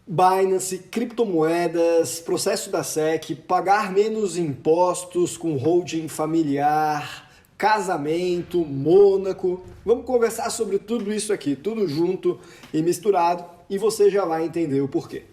Binance, criptomoedas, processo da SEC, pagar menos impostos com holding familiar, casamento, Mônaco. Vamos conversar sobre tudo isso aqui, tudo junto e misturado, e você já vai entender o porquê.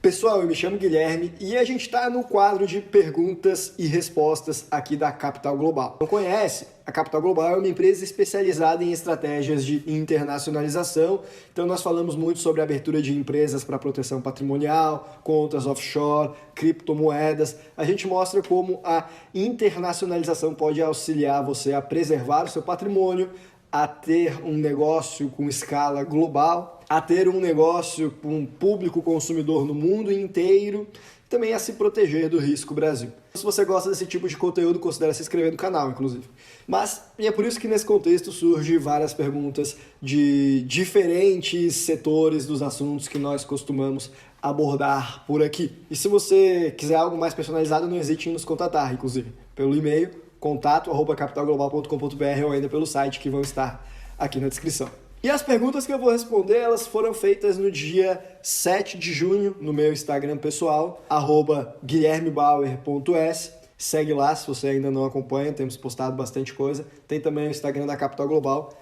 Pessoal, eu me chamo Guilherme e a gente está no quadro de perguntas e respostas aqui da Capital Global. Não conhece? A Capital Global é uma empresa especializada em estratégias de internacionalização, então nós falamos muito sobre a abertura de empresas para proteção patrimonial, contas offshore, criptomoedas. A gente mostra como a internacionalização pode auxiliar você a preservar o seu patrimônio, a ter um negócio com escala global, a ter um negócio com um público consumidor no mundo inteiro, e também a se proteger do risco Brasil. Se você gosta desse tipo de conteúdo, considere se inscrever no canal, inclusive. E é por isso que nesse contexto surgem várias perguntas de diferentes setores dos assuntos que nós costumamos abordar por aqui. E se você quiser algo mais personalizado, não hesite em nos contatar, inclusive, pelo e-mail contato@capitalglobal.com.br ou ainda pelo site que vão estar aqui na descrição. E as perguntas que eu vou responder, elas foram feitas no dia 7 de junho, no meu Instagram pessoal, @guilhermebauer.s. Segue lá se você ainda não acompanha, temos postado bastante coisa. Tem também o Instagram da Capital Global,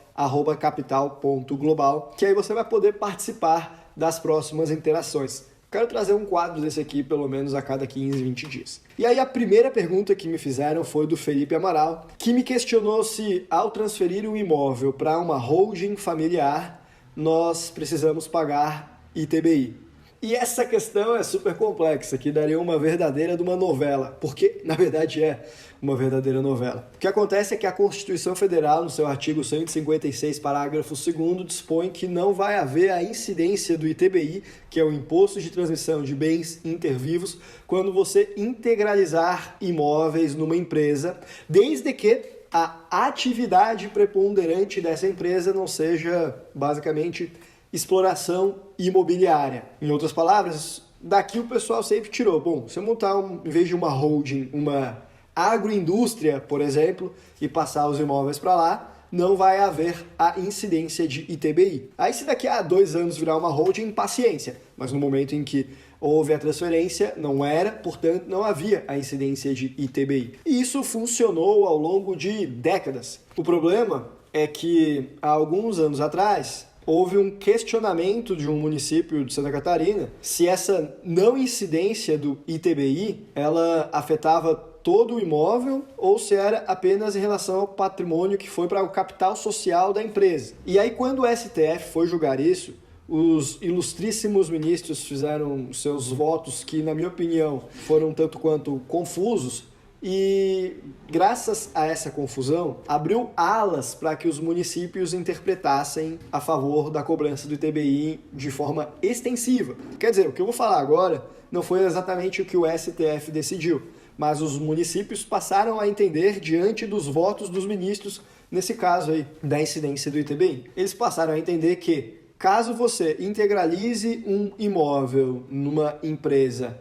@capital.global, que aí você vai poder participar das próximas interações. Quero trazer um quadro desse aqui, pelo menos a cada 15, 20 dias. E aí a primeira pergunta que me fizeram foi do Felipe Amaral, que me questionou se ao transferir um imóvel para uma holding familiar, nós precisamos pagar ITBI. E essa questão é super complexa, que daria uma verdadeira de uma novela, porque na verdade é uma verdadeira novela. O que acontece é que a Constituição Federal, no seu artigo 156, parágrafo 2º, dispõe que não vai haver a incidência do ITBI, que é o Imposto de Transmissão de Bens Intervivos, quando você integralizar imóveis numa empresa, desde que a atividade preponderante dessa empresa não seja, basicamente, exploração imobiliária. Em outras palavras, daqui o pessoal sempre tirou. Bom, se eu montar, em vez de uma holding, uma agroindústria, por exemplo, e passar os imóveis para lá, não vai haver a incidência de ITBI. Aí se daqui a 2 anos virar uma holding, paciência. Mas no momento em que houve a transferência, não era, portanto, não havia a incidência de ITBI. E isso funcionou ao longo de décadas. O problema é que, há alguns anos atrás, houve um questionamento de um município de Santa Catarina se essa não incidência do ITBI, ela afetava todo o imóvel ou se era apenas em relação ao patrimônio que foi para o capital social da empresa. E aí quando o STF foi julgar isso, os ilustríssimos ministros fizeram seus votos que, na minha opinião, foram tanto quanto confusos, e graças a essa confusão, abriu alas para que os municípios interpretassem a favor da cobrança do ITBI de forma extensiva. Quer dizer, o que eu vou falar agora não foi exatamente o que o STF decidiu, mas os municípios passaram a entender diante dos votos dos ministros, nesse caso aí, da incidência do ITBI. Eles passaram a entender que, caso você integralize um imóvel numa empresa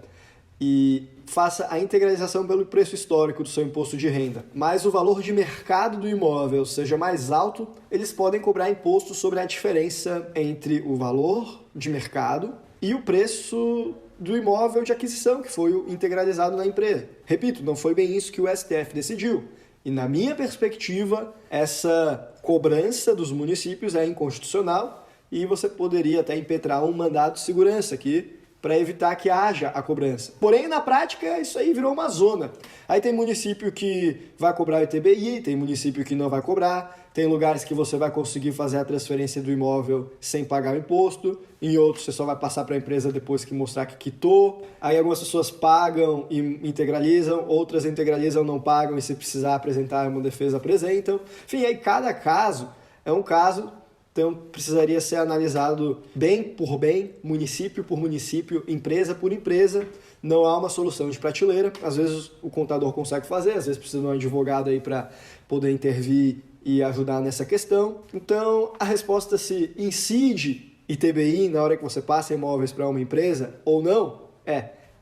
e faça a integralização pelo preço histórico do seu imposto de renda, mas o valor de mercado do imóvel seja mais alto, eles podem cobrar imposto sobre a diferença entre o valor de mercado e o preço do imóvel de aquisição que foi integralizado na empresa. Repito, não foi bem isso que o STF decidiu. E na minha perspectiva, essa cobrança dos municípios é inconstitucional e você poderia até impetrar um mandado de segurança aqui para evitar que haja a cobrança. Porém, na prática, isso aí virou uma zona. Aí tem município que vai cobrar o ITBI, tem município que não vai cobrar, tem lugares que você vai conseguir fazer a transferência do imóvel sem pagar o imposto, em outros você só vai passar para a empresa depois que mostrar que quitou. Aí algumas pessoas pagam e integralizam, outras integralizam, não pagam e se precisar apresentar uma defesa, apresentam. Enfim, aí cada caso é um caso. Então, precisaria ser analisado bem por bem, município por município, empresa por empresa. Não há uma solução de prateleira. Às vezes o contador consegue fazer, às vezes precisa de um advogado aí para poder intervir e ajudar nessa questão. Então, a resposta se incide ITBI na hora que você passa imóveis para uma empresa ou não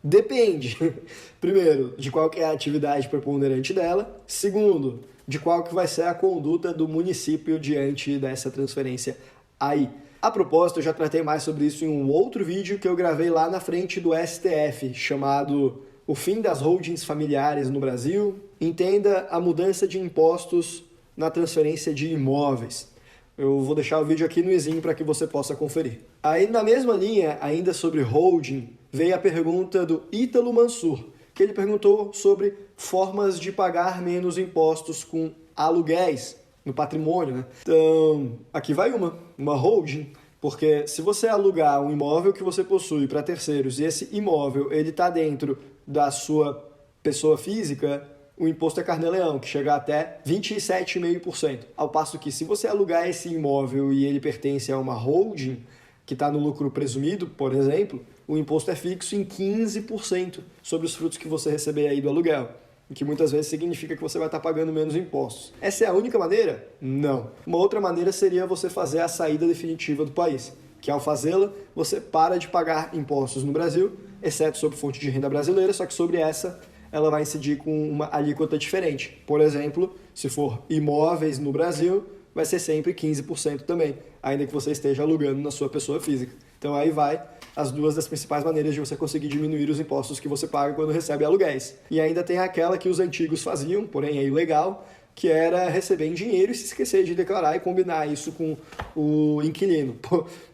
depende. Primeiro, de qual que é a atividade preponderante dela. Segundo, de qual que vai ser a conduta do município diante dessa transferência aí. A propósito, eu já tratei mais sobre isso em um outro vídeo que eu gravei lá na frente do STF, chamado O Fim das Holdings Familiares no Brasil. Entenda a mudança de impostos na transferência de imóveis. Eu vou deixar o vídeo aqui no izinho para que você possa conferir. Aí, na mesma linha, ainda sobre holding, veio a pergunta do Ítalo Mansur, que ele perguntou sobre formas de pagar menos impostos com aluguéis no patrimônio, né? Então, aqui vai uma holding, porque se você alugar um imóvel que você possui para terceiros e esse imóvel ele está dentro da sua pessoa física, o imposto é carnê-leão, que chega até 27,5%. Ao passo que se você alugar esse imóvel e ele pertence a uma holding, que está no lucro presumido, por exemplo, o imposto é fixo em 15% sobre os frutos que você receber aí do aluguel, o que muitas vezes significa que você vai estar pagando menos impostos. Essa é a única maneira? Não. Uma outra maneira seria você fazer a saída definitiva do país, que ao fazê-la, você para de pagar impostos no Brasil, exceto sobre fonte de renda brasileira, só que sobre essa ela vai incidir com uma alíquota diferente. Por exemplo, se for imóveis no Brasil, vai ser sempre 15% também, ainda que você esteja alugando na sua pessoa física. Então aí vai as duas das principais maneiras de você conseguir diminuir os impostos que você paga quando recebe aluguéis. E ainda tem aquela que os antigos faziam, porém é ilegal, que era receber em dinheiro e se esquecer de declarar e combinar isso com o inquilino.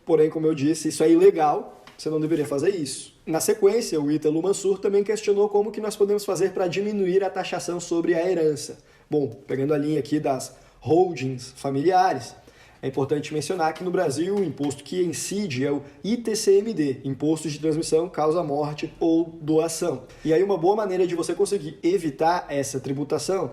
Porém, como eu disse, isso é ilegal, você não deveria fazer isso. Na sequência, o Ítalo Mansur também questionou como que nós podemos fazer para diminuir a taxação sobre a herança. Bom, pegando a linha aqui das holdings familiares, é importante mencionar que no Brasil o imposto que incide é o ITCMD, Imposto de Transmissão, Causa Morte ou Doação. E aí uma boa maneira de você conseguir evitar essa tributação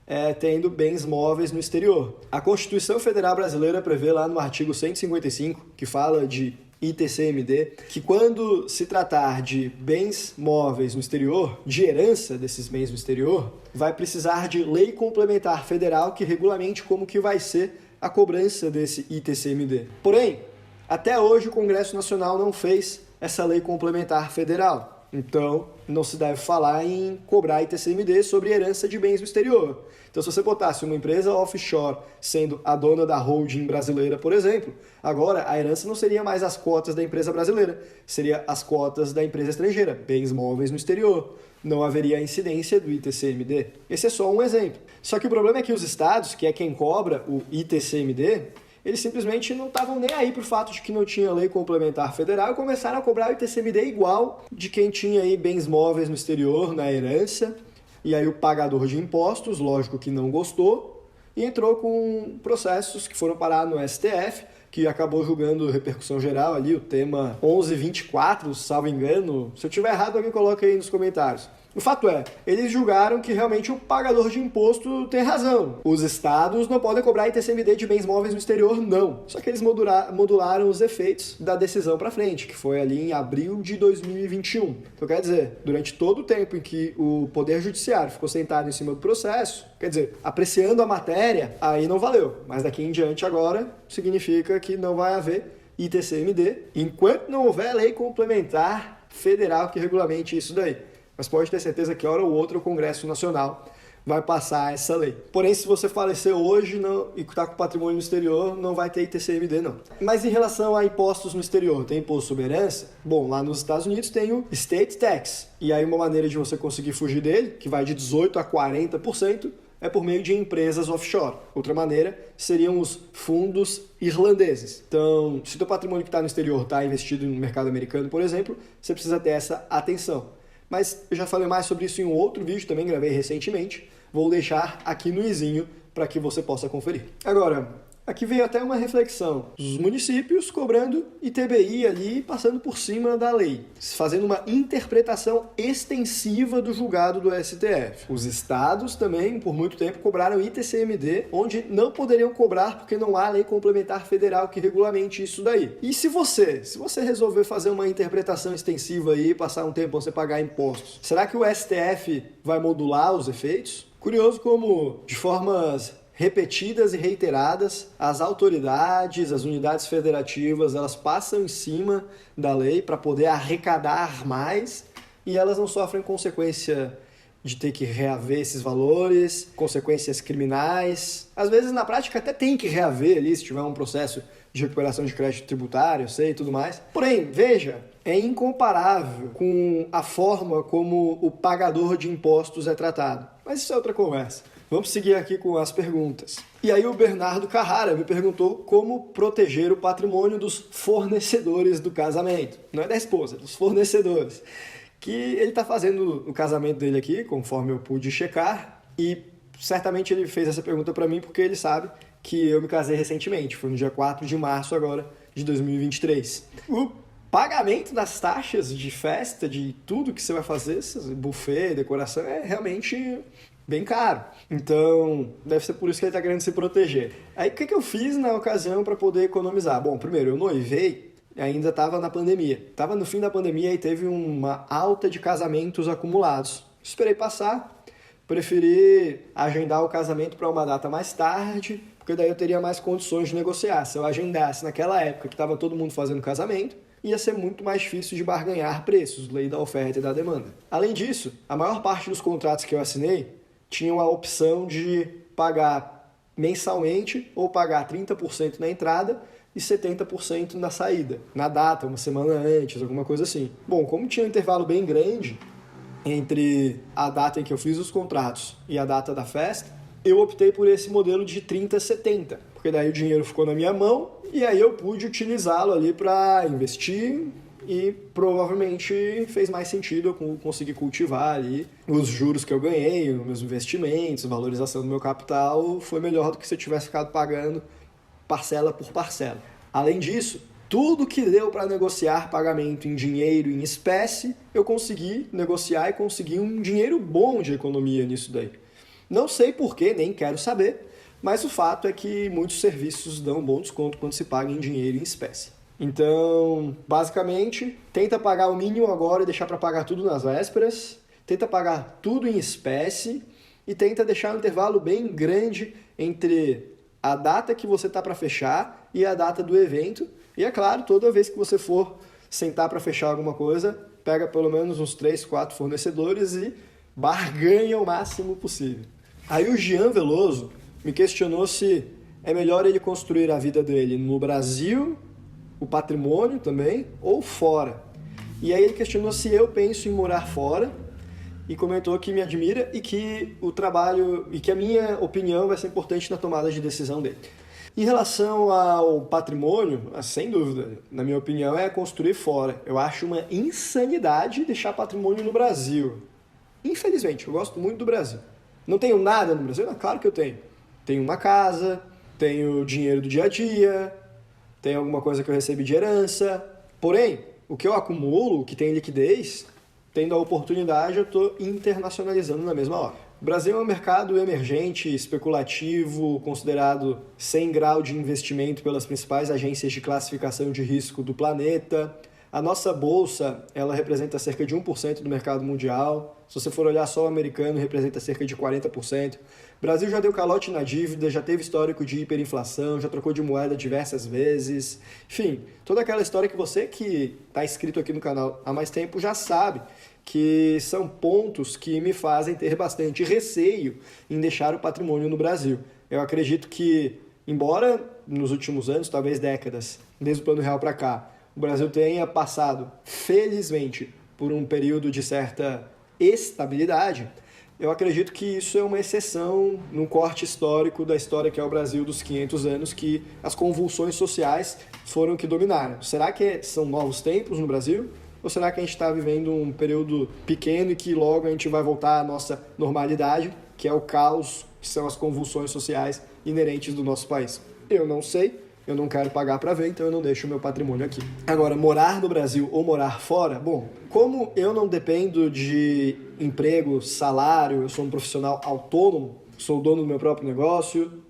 é tendo bens móveis no exterior. A Constituição Federal Brasileira prevê lá no artigo 155, que fala de ITCMD, que quando se tratar de bens móveis no exterior, de herança desses bens no exterior, vai precisar de lei complementar federal que regulamente como que vai ser a cobrança desse ITCMD. Porém, até hoje o Congresso Nacional não fez essa lei complementar federal. Então, não se deve falar em cobrar ITCMD sobre herança de bens no exterior. Então, se você botasse uma empresa offshore sendo a dona da holding brasileira, por exemplo, agora a herança não seria mais as cotas da empresa brasileira, seria as cotas da empresa estrangeira, bens móveis no exterior. Não haveria a incidência do ITCMD. Esse é só um exemplo. Só que o problema é que os estados, que é quem cobra o ITCMD, eles simplesmente não estavam nem aí pro fato de que não tinha lei complementar federal e começaram a cobrar o ITCMD igual de quem tinha aí bens móveis no exterior, na herança. E aí o pagador de impostos, lógico que não gostou, e entrou com processos que foram parar no STF, que acabou julgando repercussão geral ali, o tema 1124, salvo engano. Se eu tiver errado, alguém coloca aí nos comentários. O fato é, eles julgaram que realmente o pagador de imposto tem razão. Os estados não podem cobrar ITCMD de bens móveis no exterior, não. Só que eles modularam os efeitos da decisão para frente, que foi ali em abril de 2021. Então quer dizer, durante todo o tempo em que o Poder Judiciário ficou sentado em cima do processo, quer dizer, apreciando a matéria, aí não valeu. Mas daqui em diante agora, significa que não vai haver ITCMD, enquanto não houver lei complementar federal que regulamente isso daí. Mas pode ter certeza que hora ou outra o Congresso Nacional vai passar essa lei. Porém, se você falecer hoje e está com patrimônio no exterior, não vai ter ITCMD, não. Mas em relação a impostos no exterior, tem imposto sobre herança? Bom, lá nos Estados Unidos tem o State Tax. E aí uma maneira de você conseguir fugir dele, que vai de 18% a 40%, é por meio de empresas offshore. Outra maneira seriam os fundos irlandeses. Então, se o teu patrimônio que está no exterior está investido no mercado americano, por exemplo, você precisa ter essa atenção. Mas eu já falei mais sobre isso em um outro vídeo, também gravei recentemente. Vou deixar aqui no izinho para que você possa conferir. Agora, aqui veio até uma reflexão. Os municípios cobrando ITBI ali, passando por cima da lei, fazendo uma interpretação extensiva do julgado do STF. Os estados também, por muito tempo, cobraram ITCMD, onde não poderiam cobrar porque não há lei complementar federal que regulamente isso daí. E se você resolver fazer uma interpretação extensiva aí, passar um tempo você pagar impostos, será que o STF vai modular os efeitos? Curioso como, de formas repetidas e reiteradas, as autoridades, as unidades federativas, elas passam em cima da lei para poder arrecadar mais e elas não sofrem consequência de ter que reaver esses valores, consequências criminais. Às vezes, na prática, até tem que reaver ali se tiver um processo de recuperação de crédito tributário, eu sei, e tudo mais. Porém, veja, é incomparável com a forma como o pagador de impostos é tratado. Mas isso é outra conversa. Vamos seguir aqui com as perguntas. E aí o Bernardo Carrara me perguntou como proteger o patrimônio dos fornecedores do casamento. Não é da esposa, dos fornecedores. Que ele está fazendo o casamento dele aqui, conforme eu pude checar, e certamente ele fez essa pergunta para mim porque ele sabe que eu me casei recentemente, foi no dia 4 de março agora de 2023. O pagamento das taxas de festa, de tudo que você vai fazer, buffet, decoração, é realmente bem caro. Então, deve ser por isso que ele está querendo se proteger. Aí, o que eu fiz na ocasião para poder economizar? Bom, primeiro, eu noivei, ainda estava na pandemia. Estava no fim da pandemia e teve uma alta de casamentos acumulados. Esperei passar, preferi agendar o casamento para uma data mais tarde, porque daí eu teria mais condições de negociar. Se eu agendasse naquela época que estava todo mundo fazendo casamento, ia ser muito mais difícil de barganhar preços, lei da oferta e da demanda. Além disso, a maior parte dos contratos que eu assinei tinham a opção de pagar mensalmente ou pagar 30% na entrada e 70% na saída, na data, uma semana antes, alguma coisa assim. Bom, como tinha um intervalo bem grande entre a data em que eu fiz os contratos e a data da festa, eu optei por esse modelo de 30-70, porque daí o dinheiro ficou na minha mão e aí eu pude utilizá-lo ali para investir e provavelmente fez mais sentido eu conseguir cultivar ali os juros que eu ganhei, os meus investimentos, a valorização do meu capital foi melhor do que se eu tivesse ficado pagando parcela por parcela. Além disso, tudo que deu para negociar pagamento em dinheiro, em espécie, eu consegui negociar e consegui um dinheiro bom de economia nisso daí. Não sei porquê, nem quero saber, mas o fato é que muitos serviços dão um bom desconto quando se paga em dinheiro e em espécie. Então, basicamente, tenta pagar o mínimo agora e deixar para pagar tudo nas vésperas, tenta pagar tudo em espécie e tenta deixar um intervalo bem grande entre a data que você está para fechar e a data do evento. E é claro, toda vez que você for sentar para fechar alguma coisa, pega pelo menos uns 3, 4 fornecedores e barganha o máximo possível. Aí o Jean Veloso me questionou se é melhor ele construir a vida dele no Brasil, o patrimônio também, ou fora. E aí ele questionou se eu penso em morar fora e comentou que me admira e que o trabalho e que a minha opinião vai ser importante na tomada de decisão dele. Em relação ao patrimônio, sem dúvida, na minha opinião, é construir fora. Eu acho uma insanidade deixar patrimônio no Brasil. Infelizmente, eu gosto muito do Brasil. Não tenho nada no Brasil? Claro que eu tenho. Tenho uma casa, tenho dinheiro do dia a dia, tenho alguma coisa que eu recebi de herança. Porém, o que eu acumulo, o que tem liquidez, tendo a oportunidade, eu estou internacionalizando na mesma hora. O Brasil é um mercado emergente, especulativo, considerado sem grau de investimento pelas principais agências de classificação de risco do planeta. A nossa bolsa, ela representa cerca de 1% do mercado mundial. Se você for olhar só o americano, representa cerca de 40%. O Brasil já deu calote na dívida, já teve histórico de hiperinflação, já trocou de moeda diversas vezes. Enfim, toda aquela história que você que está inscrito aqui no canal há mais tempo já sabe, que são pontos que me fazem ter bastante receio em deixar o patrimônio no Brasil. Eu acredito que, embora nos últimos anos, talvez décadas, desde o Plano Real para cá, o Brasil tenha passado, felizmente, por um período de certa estabilidade, eu acredito que isso é uma exceção num corte histórico da história que é o Brasil dos 500 anos, que as convulsões sociais foram que dominaram. Será que são novos tempos no Brasil? Ou será que a gente está vivendo um período pequeno e que logo a gente vai voltar à nossa normalidade, que é o caos, que são as convulsões sociais inerentes do nosso país? Eu não sei, eu não quero pagar para ver, então eu não deixo o meu patrimônio aqui. Agora, morar no Brasil ou morar fora? Bom, como eu não dependo de emprego, salário, eu sou um profissional autônomo, sou o dono do meu próprio negócio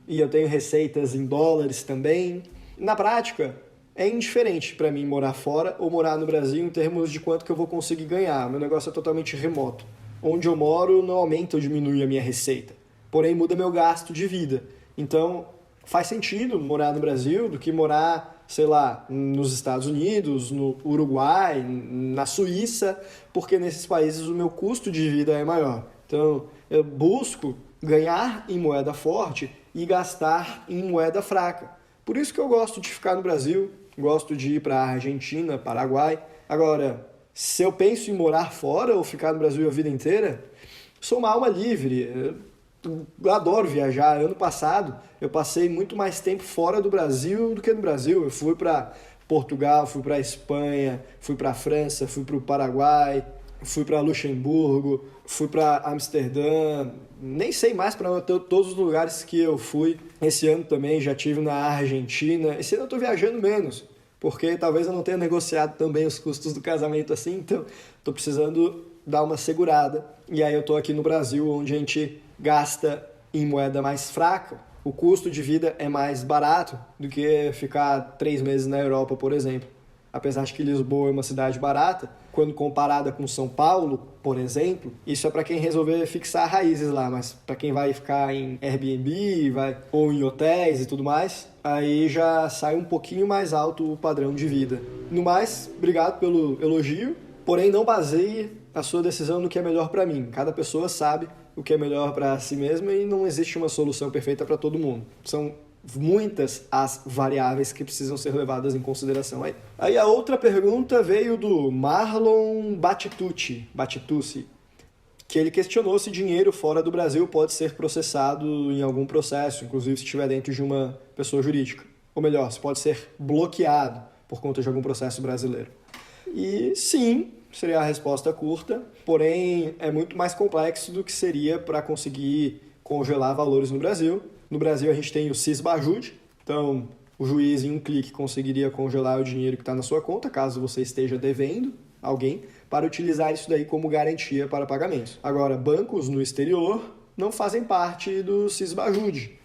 e eu tenho receitas em dólares também, na prática, é indiferente para mim morar fora ou morar no Brasil em termos de quanto que eu vou conseguir ganhar. Meu negócio é totalmente remoto. Onde eu moro não aumenta ou diminui a minha receita, porém muda meu gasto de vida. Então, faz sentido morar no Brasil do que morar, sei lá, nos Estados Unidos, no Uruguai, na Suíça, porque nesses países o meu custo de vida é maior. Então, eu busco ganhar em moeda forte e gastar em moeda fraca. Por isso que eu gosto de ficar no Brasil, gosto de ir para a Argentina, Paraguai. Agora, se eu penso em morar fora ou ficar no Brasil a vida inteira, sou uma alma livre. Eu adoro viajar. Ano passado, eu passei muito mais tempo fora do Brasil do que no Brasil. Eu fui para Portugal, fui para Espanha, fui para França, fui para o Paraguai, fui para Luxemburgo, fui para Amsterdã, nem sei mais para todos os lugares que eu fui. Esse ano também já tive na Argentina. Esse ano eu estou viajando menos, porque talvez eu não tenha negociado também os custos do casamento assim, então estou precisando dar uma segurada. E aí eu estou aqui no Brasil, onde a gente gasta em moeda mais fraca. O custo de vida é mais barato do que ficar 3 meses na Europa, por exemplo. Apesar de que Lisboa é uma cidade barata, quando comparada com São Paulo, por exemplo, isso é para quem resolver fixar raízes lá, mas para quem vai ficar em Airbnb ou em hotéis e tudo mais, aí já sai um pouquinho mais alto o padrão de vida. No mais, obrigado pelo elogio, porém não baseie a sua decisão no que é melhor para mim. Cada pessoa sabe o que é melhor para si mesma e não existe uma solução perfeita para todo mundo. São muitas as variáveis que precisam ser levadas em consideração aí. Aí a outra pergunta veio do Marlon Batitucci, que ele questionou se dinheiro fora do Brasil pode ser processado em algum processo, inclusive se estiver dentro de uma pessoa jurídica. Ou melhor, se pode ser bloqueado por conta de algum processo brasileiro. E sim, seria a resposta curta, porém é muito mais complexo do que seria para conseguir congelar valores no Brasil. No Brasil a gente tem o Sisbajude, então o juiz em um clique conseguiria congelar o dinheiro que está na sua conta, caso você esteja devendo alguém, para utilizar isso daí como garantia para pagamentos. Agora, bancos no exterior não fazem parte do Sisbajude,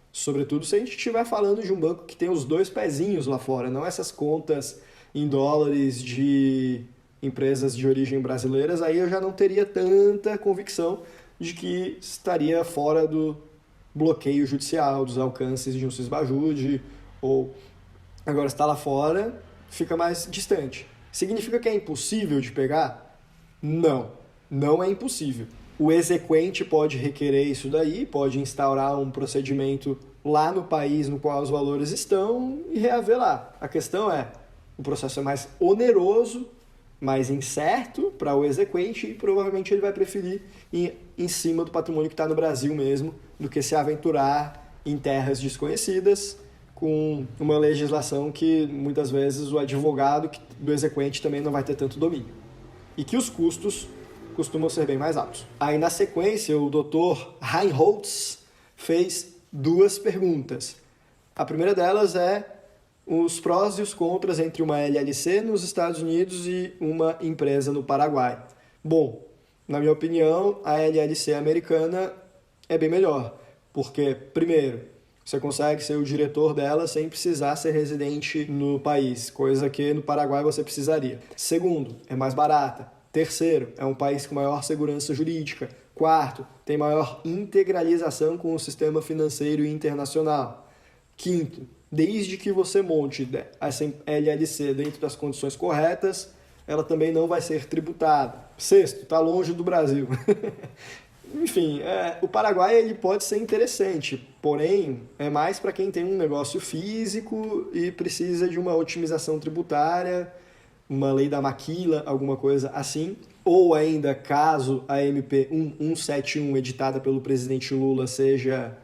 sobretudo se a gente estiver falando de um banco que tem os 2 pezinhos lá fora, não essas contas em dólares de empresas de origem brasileiras, aí eu já não teria tanta convicção de que estaria fora do bloqueio judicial, dos alcances de um Sisbajude, ou agora está lá fora, fica mais distante. Significa que é impossível de pegar? Não, não é impossível. O exequente pode requerer isso daí, pode instaurar um procedimento lá no país no qual os valores estão e reaver lá. A questão é, o processo é mais oneroso, mais incerto para o exequente e provavelmente ele vai preferir ir em cima do patrimônio que está no Brasil mesmo, do que se aventurar em terras desconhecidas com uma legislação que muitas vezes o advogado do exequente também não vai ter tanto domínio. E que os custos costumam ser bem mais altos. Aí na sequência o Dr. Reinholtz fez 2 perguntas. A primeira delas é os prós e os contras entre uma LLC nos Estados Unidos e uma empresa no Paraguai. Bom, na minha opinião, a LLC americana é bem melhor, porque, primeiro, você consegue ser o diretor dela sem precisar ser residente no país, coisa que no Paraguai você precisaria. Segundo, é mais barata. Terceiro, é um país com maior segurança jurídica. Quarto, tem maior integralização com o sistema financeiro internacional. Quinto, desde que você monte essa LLC dentro das condições corretas, ela também não vai ser tributada. Sexto, está longe do Brasil. Enfim, o Paraguai ele pode ser interessante, porém é mais para quem tem um negócio físico e precisa de uma otimização tributária, uma lei da maquila, alguma coisa assim. Ou ainda, caso a MP 1171, editada pelo presidente Lula, seja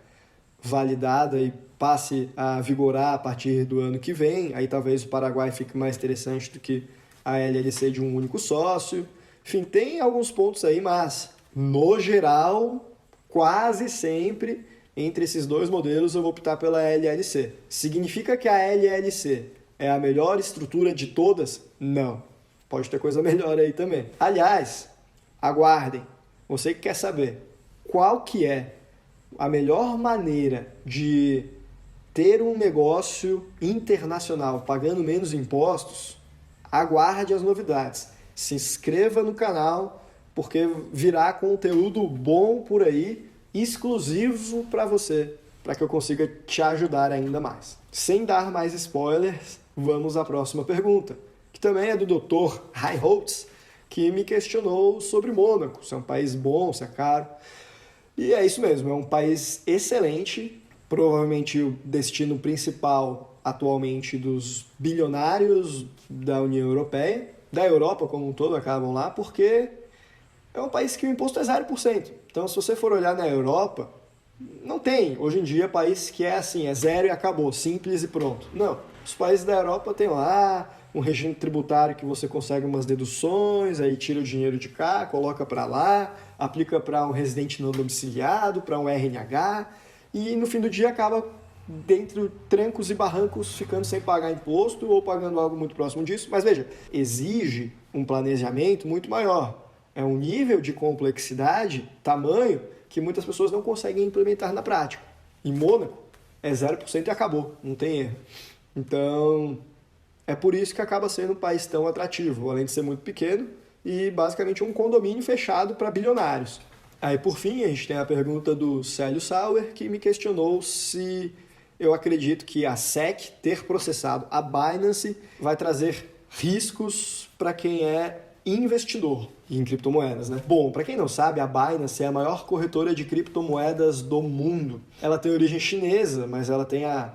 validada e passe a vigorar a partir do ano que vem, aí talvez o Paraguai fique mais interessante do que a LLC de um único sócio. Enfim, tem alguns pontos aí, mas no geral, quase sempre, entre esses 2 modelos, eu vou optar pela LLC. Significa que a LLC é a melhor estrutura de todas? Não. Pode ter coisa melhor aí também. Aliás, aguardem. Você que quer saber qual que é a melhor maneira de ter um negócio internacional pagando menos impostos, aguarde as novidades. Se inscreva no canal, porque virá conteúdo bom por aí, exclusivo para você. para que eu consiga te ajudar ainda mais. Sem dar mais spoilers, vamos à próxima pergunta, que também é do Dr. Highholtz, que me questionou sobre Mônaco, se é um país bom, se é caro. E é isso mesmo, é um país excelente, provavelmente o destino principal atualmente dos bilionários da União Europeia, da Europa como um todo acabam lá, porque é um país que o imposto é 0%. Então, se você for olhar na Europa, não tem, hoje em dia, país que é assim, é zero e acabou, simples e pronto. Não, os países da Europa têm lá um regime tributário que você consegue umas deduções, aí tira o dinheiro de cá, coloca para lá, aplica para um residente não domiciliado, para um RNH, e no fim do dia acaba dentro trancos e barrancos ficando sem pagar imposto ou pagando algo muito próximo disso. Mas veja, exige um planejamento muito maior. É um nível de complexidade, tamanho, que muitas pessoas não conseguem implementar na prática. Em Mônaco, é 0% e acabou, não tem erro. Então, é por isso que acaba sendo um país tão atrativo, além de ser muito pequeno e basicamente um condomínio fechado para bilionários. Aí, por fim, a gente tem a pergunta do Célio Sauer, que me questionou se eu acredito que a SEC ter processado a Binance vai trazer riscos para quem é investidor em criptomoedas, né? Bom, para quem não sabe, a Binance é a maior corretora de criptomoedas do mundo. Ela tem origem chinesa, mas ela tem a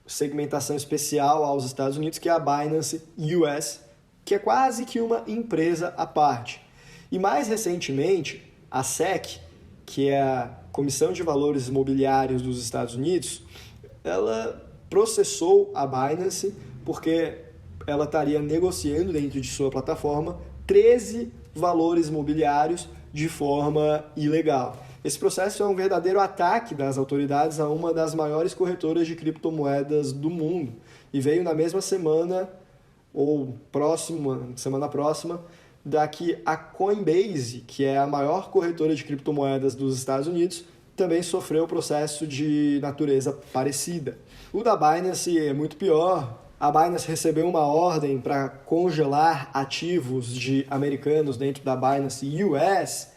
segmentação especial aos Estados Unidos, que é a Binance US, que é quase que uma empresa à parte. E mais recentemente, a SEC, que é a Comissão de Valores Imobiliários dos Estados Unidos, ela processou a Binance porque ela estaria negociando dentro de sua plataforma 13 valores imobiliários de forma ilegal. Esse processo é um verdadeiro ataque das autoridades a uma das maiores corretoras de criptomoedas do mundo e veio na mesma semana ou semana próxima da que a Coinbase, que é a maior corretora de criptomoedas dos Estados Unidos, também sofreu um processo de natureza parecida. O da Binance é muito pior. A Binance recebeu uma ordem para congelar ativos de americanos dentro da Binance US.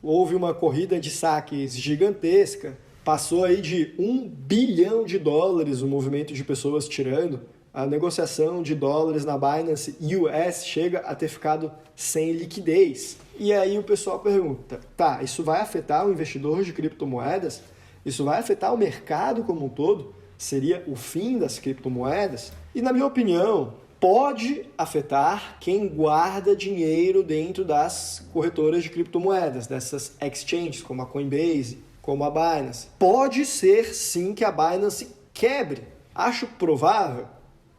Houve uma corrida de saques gigantesca. Passou aí de $1 bilhão o movimento de pessoas tirando. A negociação de dólares na Binance US chega a ter ficado sem liquidez. E aí o pessoal pergunta, tá, isso vai afetar o investidor de criptomoedas? Isso vai afetar o mercado como um todo? Seria o fim das criptomoedas? E na minha opinião, pode afetar quem guarda dinheiro dentro das corretoras de criptomoedas, dessas exchanges como a Coinbase, como a Binance. Pode ser sim que a Binance quebre. Acho provável?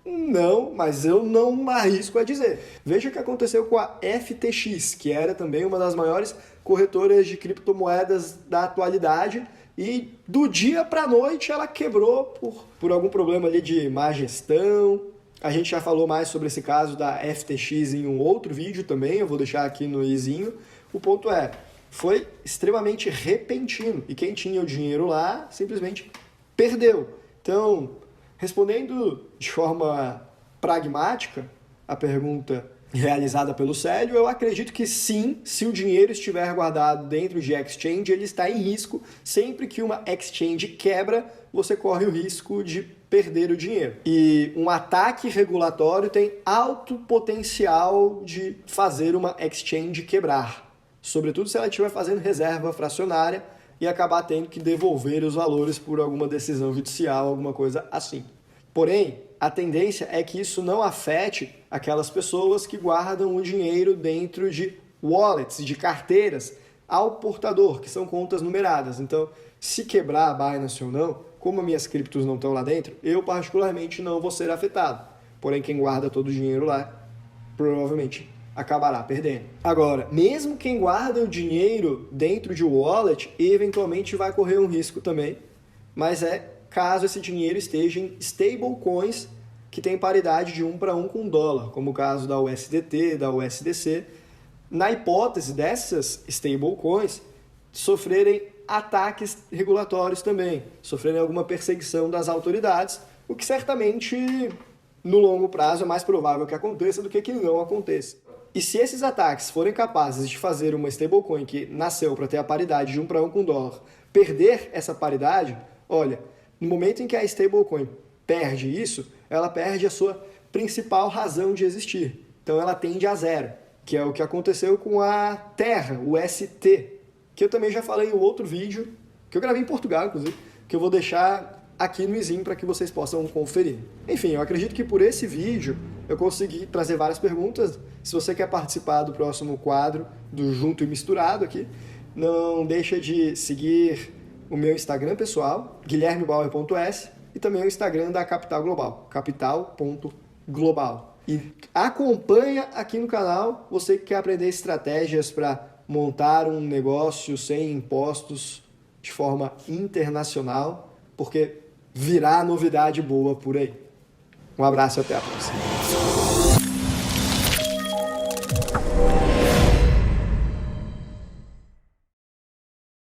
Não, mas eu não arrisco a dizer. Veja o que aconteceu com a FTX, que era também uma das maiores corretoras de criptomoedas da atualidade, e do dia para a noite ela quebrou por algum problema ali de má gestão. A gente já falou mais sobre esse caso da FTX em um outro vídeo também, eu vou deixar aqui no izinho. O ponto é, foi extremamente repentino e quem tinha o dinheiro lá simplesmente perdeu. Então, respondendo de forma pragmática a pergunta realizada pelo Célio, eu acredito que sim, se o dinheiro estiver guardado dentro de exchange, ele está em risco. Sempre que uma exchange quebra, você corre o risco de perder o dinheiro. E um ataque regulatório tem alto potencial de fazer uma exchange quebrar, sobretudo se ela estiver fazendo reserva fracionária e acabar tendo que devolver os valores por alguma decisão judicial, alguma coisa assim. Porém, a tendência é que isso não afete aquelas pessoas que guardam o dinheiro dentro de wallets, de carteiras, ao portador, que são contas numeradas. Então, se quebrar a Binance ou não, como minhas criptos não estão lá dentro, eu particularmente não vou ser afetado. Porém, quem guarda todo o dinheiro lá, provavelmente acabará perdendo. Agora, mesmo quem guarda o dinheiro dentro de wallet, eventualmente vai correr um risco também, mas é caso esse dinheiro esteja em stablecoins que tem paridade de 1 para 1 com o dólar, como o caso da USDT, da USDC. Na hipótese dessas stablecoins sofrerem ataques regulatórios também, sofrerem alguma perseguição das autoridades, o que certamente no longo prazo é mais provável que aconteça do que não aconteça. E se esses ataques forem capazes de fazer uma stablecoin que nasceu para ter a paridade de 1 para 1 com o dólar, perder essa paridade, olha, No momento em que a stablecoin perde isso, ela perde a sua principal razão de existir. Então ela tende a zero, que é o que aconteceu com a Terra, o ST, que eu também já falei em outro vídeo, que eu gravei em Portugal, inclusive, que eu vou deixar aqui no izinho para que vocês possam conferir. Enfim, eu acredito que por esse vídeo eu consegui trazer várias perguntas. Se você quer participar do próximo quadro do Junto e Misturado aqui, não deixa de seguir o meu Instagram pessoal, guilhermebauer.s, e também o Instagram da Capital Global, capital.global. E acompanha aqui no canal, você que quer aprender estratégias para montar um negócio sem impostos de forma internacional, porque virá novidade boa por aí. Um abraço e até a próxima.